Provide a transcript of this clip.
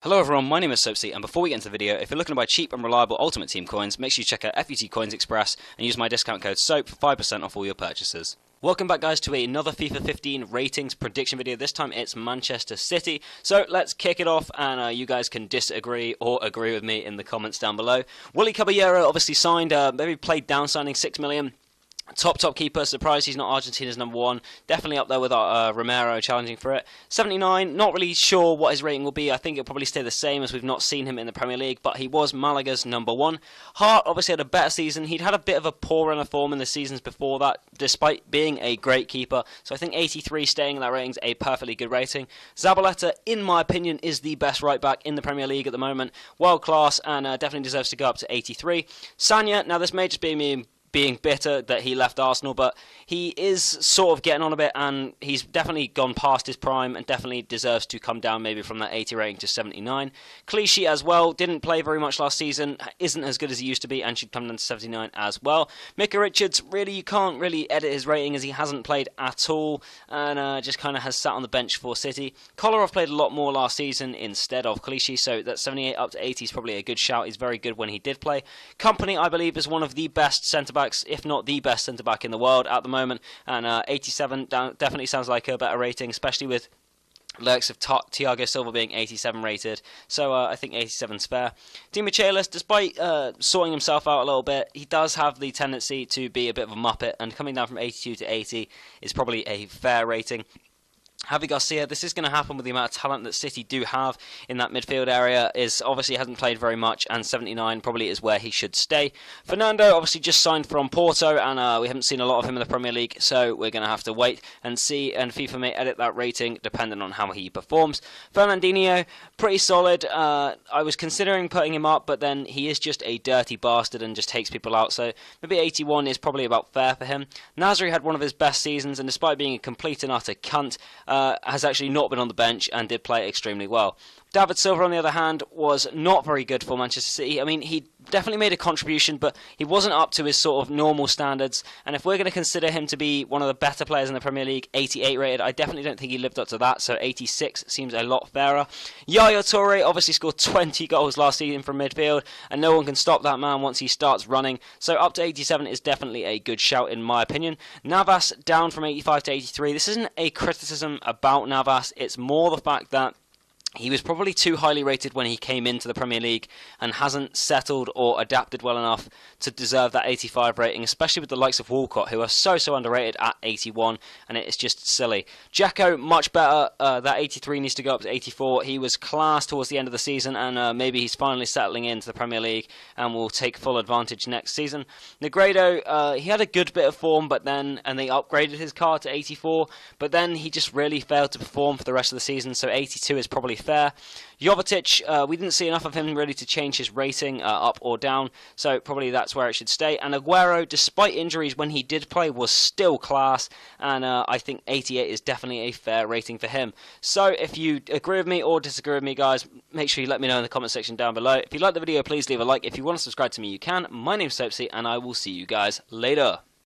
Hello everyone, my name is Soapsy, and before we get into the video, if you're looking to buy cheap and reliable Ultimate Team coins, make sure you check out FUT Coins Express and use my discount code SOAP for 5% off all your purchases. Welcome back guys to another FIFA 15 ratings prediction video. This time it's Manchester City. So let's kick it off, and you guys can disagree or agree with me in the comments down below. Willy Caballero obviously signed, maybe played down signing 6 million. Top keeper, surprised he's not Argentina's number one. Definitely up there with Romero challenging for it. 79, not really sure what his rating will be. I think it'll probably stay the same as we've not seen him in the Premier League, but he was Malaga's number one. Hart obviously had a better season. He'd had a bit of a poor run of form in the seasons before that, despite being a great keeper. So I think 83 staying in that rating is a perfectly good rating. Zabaleta, in my opinion, is the best right back in the Premier League at the moment. World class, and definitely deserves to go up to 83. Sanya, now this may just be me being bitter that he left Arsenal, but he is sort of getting on a bit, and he's definitely gone past his prime and definitely deserves to come down maybe from that 80 rating to 79. Clichy as well, didn't play very much last season, isn't as good as he used to be, and should come down to 79 as well. Micah Richards, really, you can't really edit his rating as he hasn't played at all, and just kind of has sat on the bench for City. Kolarov played a lot more last season instead of Clichy, so that 78 up to 80 is probably a good shout. He's very good when he did play. Company, I believe, is one of the best centre-backs, if not the best centre-back in the world at the moment, and 87 definitely sounds like a better rating, especially with lurks of Thiago Silva being 87 rated, so I think 87's fair. Di Michelis, despite sorting himself out a little bit, he does have the tendency to be a bit of a muppet, and coming down from 82 to 80 is probably a fair rating. Javi Garcia, this is going to happen with the amount of talent that City do have in that midfield area, is obviously hasn't played very much, and 79 probably is where he should stay. Fernando obviously just signed from Porto, and we haven't seen a lot of him in the Premier League, so we're going to have to wait and see, and FIFA may edit that rating depending on how he performs. Fernandinho, pretty solid. I was considering putting him up, but then he is just a dirty bastard and just takes people out, so maybe 81 is probably about fair for him. Nasri had one of his best seasons, and despite being a complete and utter cunt, has actually not been on the bench and did play extremely well. David Silva, on the other hand, was not very good for Manchester City. I mean, he definitely made a contribution, but he wasn't up to his sort of normal standards. And if we're going to consider him to be one of the better players in the Premier League, 88 rated, I definitely don't think he lived up to that, so 86 seems a lot fairer. Yaya Toure obviously scored 20 goals last season from midfield, and no one can stop that man once he starts running. So up to 87 is definitely a good shout in my opinion. Navas down from 85 to 83. This isn't a criticism about Navas, it's more the fact that he was probably too highly rated when he came into the Premier League and hasn't settled or adapted well enough to deserve that 85 rating, especially with the likes of Walcott, who are so underrated at 81, and it's just silly. Dzeko, much better. That 83 needs to go up to 84. He was class towards the end of the season, and maybe he's finally settling into the Premier League and will take full advantage next season. Negredo, he had a good bit of form, and they upgraded his card to 84, but then he just really failed to perform for the rest of the season, so 82 is probably fair. Jovetic, we didn't see enough of him really to change his rating up or down, so probably that's where it should stay. And Aguero, despite injuries when he did play, was still class, and I think 88 is definitely a fair rating for him. So if you agree with me or disagree with me, guys, make sure you let me know in the comment section down below. If you like the video, please leave a like. If you want to subscribe to me, you can. My name's Soapsy, and I will see you guys later.